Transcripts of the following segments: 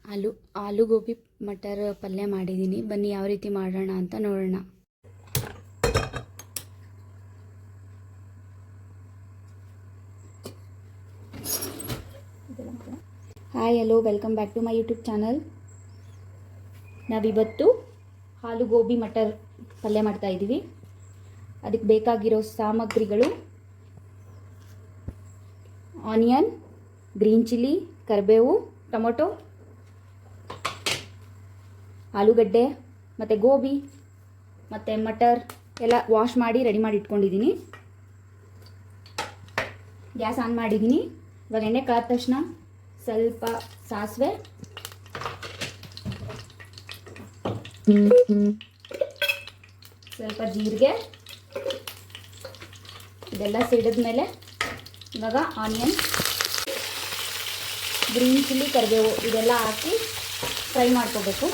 ಆಲೂ ಗೋಬಿ ಮಟರ್ ಪಲ್ಯ ಮಾಡಿದ್ದೀನಿ. ಬನ್ನಿ ಯಾವ ರೀತಿ ಮಾಡೋಣ ಅಂತ ನೋಡೋಣ. Hi hello, welcome back to my YouTube channel. ನಾವಿವತ್ತು ಆಲೂ ಗೋಬಿ ಮಟರ್ ಪಲ್ಯ ಮಾಡ್ತಾಯಿದ್ದೀವಿ. ಅದಕ್ಕೆ ಬೇಕಾಗಿರೋ ಸಾಮಗ್ರಿಗಳು: ಆನಿಯನ್, ಗ್ರೀನ್ ಚಿಲ್ಲಿ, ಕರಿಬೇವು, ಟೊಮೊಟೊ, ಆಲೂಗಡ್ಡೆ ಮತ್ತು ಗೋಬಿ ಮತ್ತು ಮಟರ್ ಎಲ್ಲ ವಾಶ್ ಮಾಡಿ ರೆಡಿ ಮಾಡಿ ಇಟ್ಕೊಂಡಿದ್ದೀನಿ. ಗ್ಯಾಸ್ ಆನ್ ಮಾಡಿದ್ದೀನಿ. ಇವಾಗ ಎಣ್ಣೆ ಕಾದ ತಕ್ಷಣ ಸ್ವಲ್ಪ ಸಾಸಿವೆ, ಸ್ವಲ್ಪ ಜೀರಿಗೆ, ಇದೆಲ್ಲ ಸಿಡಿದ್ಮೇಲೆ ಇವಾಗ ಆನಿಯನ್, ಗ್ರೀನ್ ಚಿಲ್ಲಿ, ಕರಿಬೇವು ಇದೆಲ್ಲ ಹಾಕಿ ಫ್ರೈ ಮಾಡ್ಕೋಬೇಕು.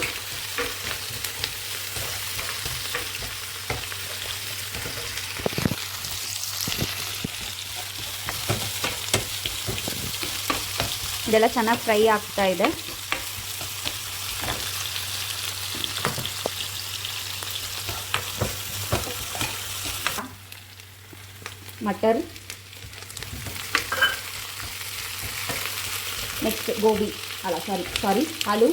ಇದೆಲ್ಲ ಚೆನ್ನಾಗಿ ಫ್ರೈ ಆಗ್ತಾ ಇದೆ. ಮಟರ್, ನೆಕ್ಸ್ಟ್ ಗೋಬಿ ಸಾರಿ ಆಲೂ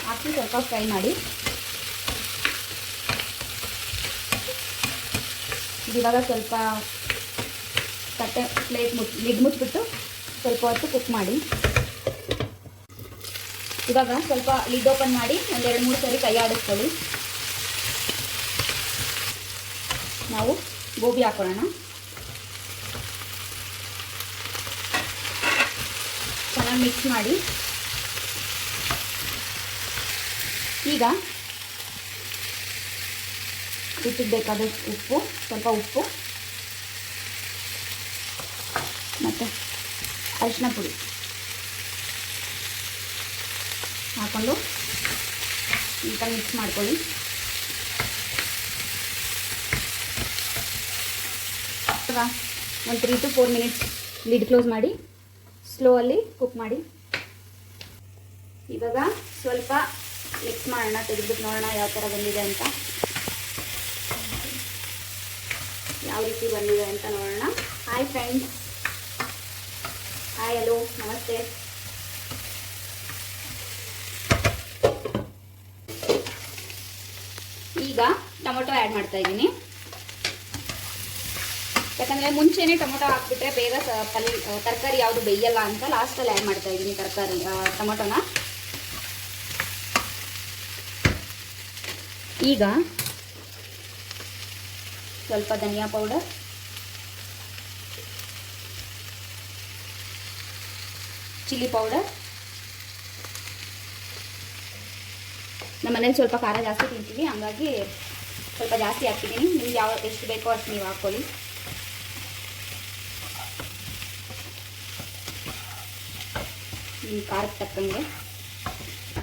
ಹಾಕಿ ಸ್ವಲ್ಪ ಫ್ರೈ ಮಾಡಿ. ಇವಾಗ ಸ್ವಲ್ಪ ಪ್ಲೇಟ್ ಲಿಡ್ ಮುಚ್ಚಿಬಿಟ್ಟು ಸ್ವಲ್ಪ ಹೊತ್ತು ಕುಕ್ ಮಾಡಿ. ಇವಾಗ ಸ್ವಲ್ಪ ಲಿಡ್ ಓಪನ್ ಮಾಡಿ ಒಂದು 2-3 ಸರಿ ಕೈ ಆಡಿಸ್ಕೊಳ್ಳಿ. ನಾವು ಗೋಬಿ ಹಾಕೊಳ್ಳೋಣ. ಚೆನ್ನಾಗಿ ಮಿಕ್ಸ್ ಮಾಡಿ. ಈಗ ರುಚಿಗೆ ಬೇಕಾದಷ್ಟು ಉಪ್ಪು, ಸ್ವಲ್ಪ ಉಪ್ಪು ಮತ್ತು ಅರಿಶಿನ ಪುಡಿ ಹಾಕ್ಕೊಂಡು ನೀಟಾಗಿ ಮಿಕ್ಸ್ ಮಾಡ್ಕೊಳ್ಳಿ. ಒಂದು 3 to 4 ಮಿನಿಟ್ಸ್ ಲಿಡ್ ಕ್ಲೋಸ್ ಮಾಡಿ ಸ್ಲೋ ಅಲ್ಲಿ ಕುಕ್ ಮಾಡಿ. ಇವಾಗ ಸ್ವಲ್ಪ ಮಿಕ್ಸ್ ಮಾಡೋಣ, ತೆಗೆದ್ಬಿಟ್ಟು ನೋಡೋಣ ಯಾವ ಥರ ಬಂದಿದೆ ಅಂತ, ಯಾವ ರೀತಿ ಬಂದಿದೆ ಅಂತ ನೋಡೋಣ. ಹಾಯ್ ಫ್ರೆಂಡ್ಸ್, ಹಾಯ್ ಹಲೋ ನಮಸ್ತೆ. ಈಗ ಟೊಮೊಟೊ ಆ್ಯಡ್ ಮಾಡ್ತಾ ಇದ್ದೀನಿ. ಯಾಕಂದರೆ ಮುಂಚೆನೇ ಟೊಮೊಟೊ ಹಾಕ್ಬಿಟ್ರೆ ಬೇಗ ತರಕಾರಿ ಯಾವುದು ಬೇಯಲ್ಲ ಅಂತ ಲಾಸ್ಟಲ್ಲಿ ಆ್ಯಡ್ ಮಾಡ್ತಾ ಇದ್ದೀನಿ ಟೊಮೊಟೊನ. ಈಗ ಸ್ವಲ್ಪ ಧನಿಯಾ ಪೌಡರ್, ಚಿಲ್ಲಿ ಪೌಡರ್. ನಮ್ಮ ಮನೇಲಿ ಸ್ವಲ್ಪ ಖಾರ ಜಾಸ್ತಿ ತಿಂತೀವಿ, ಹಂಗಾಗಿ ಸ್ವಲ್ಪ ಜಾಸ್ತಿ ಹಾಕ್ತಿದ್ದೀನಿ. ನಿಮ್ಗೆ ಎಷ್ಟು ಬೇಕೋ ಅಷ್ಟು ನೀವು ಹಾಕ್ಕೊಳ್ಳಿ. ನಿಮ್ಮ ಖಾರಕ್ಕೆ ತಕ್ಕಂಗೆ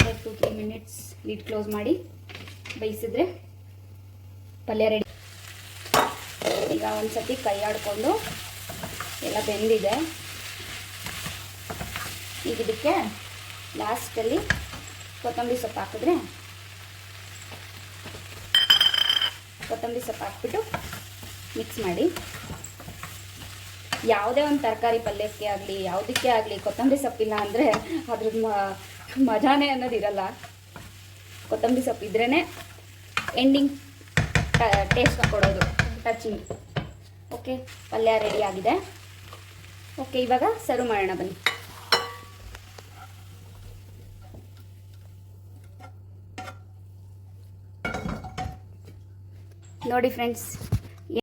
2-3 ಮಿನಿಟ್ಸ್ ಲಿಡ್ ಕ್ಲೋಸ್ ಮಾಡಿ ಬೇಯಿಸಿದ್ರೆ ಪಲ್ಯ ರೆಡಿ. ಈಗ ಒಂದು ಸತಿ ಕೈ ಆಡಿಕೊಂಡು ಎಲ್ಲ ಬೆಂದಿದೆ. ಈಗ ಇದಕ್ಕೆ ಲಾಸ್ಟಲ್ಲಿ ಕೊತ್ತಂಬರಿ ಸೊಪ್ಪು ಹಾಕಿದ್ರೆ, ಕೊತ್ತಂಬರಿ ಸೊಪ್ಪು ಹಾಕ್ಬಿಟ್ಟು ಮಿಕ್ಸ್ ಮಾಡಿ. ಯಾವುದೇ ಒಂದು ತರಕಾರಿ ಪಲ್ಯಕ್ಕೆ ಆಗಲಿ ಯಾವುದಕ್ಕೆ ಆಗಲಿ ಕೊತ್ತಂಬರಿ ಸೊಪ್ಪಿಲ್ಲ ಅಂದರೆ ಅದ್ರದ್ದು ಮಜಾನೇ ಅನ್ನೋದಿರಲ್ಲ. ಕೊತ್ತಂಬರಿ ಸೊಪ್ಪು ಇದ್ರೇ ಎಂಡಿಂಗ್ ಟೇಸ್ಟ್ ಕೊಡೋದು, ಟಚಿಂಗ್. ಓಕೆ, ಪಲ್ಯ ರೆಡಿ ಆಗಿದೆ. ಓಕೆ, ಇವಾಗ ಸರ್ವ್ ಮಾಡೋಣ ಬನ್ನಿ. ನೋಡಿ ಫ್ರೆಂಡ್ಸ್,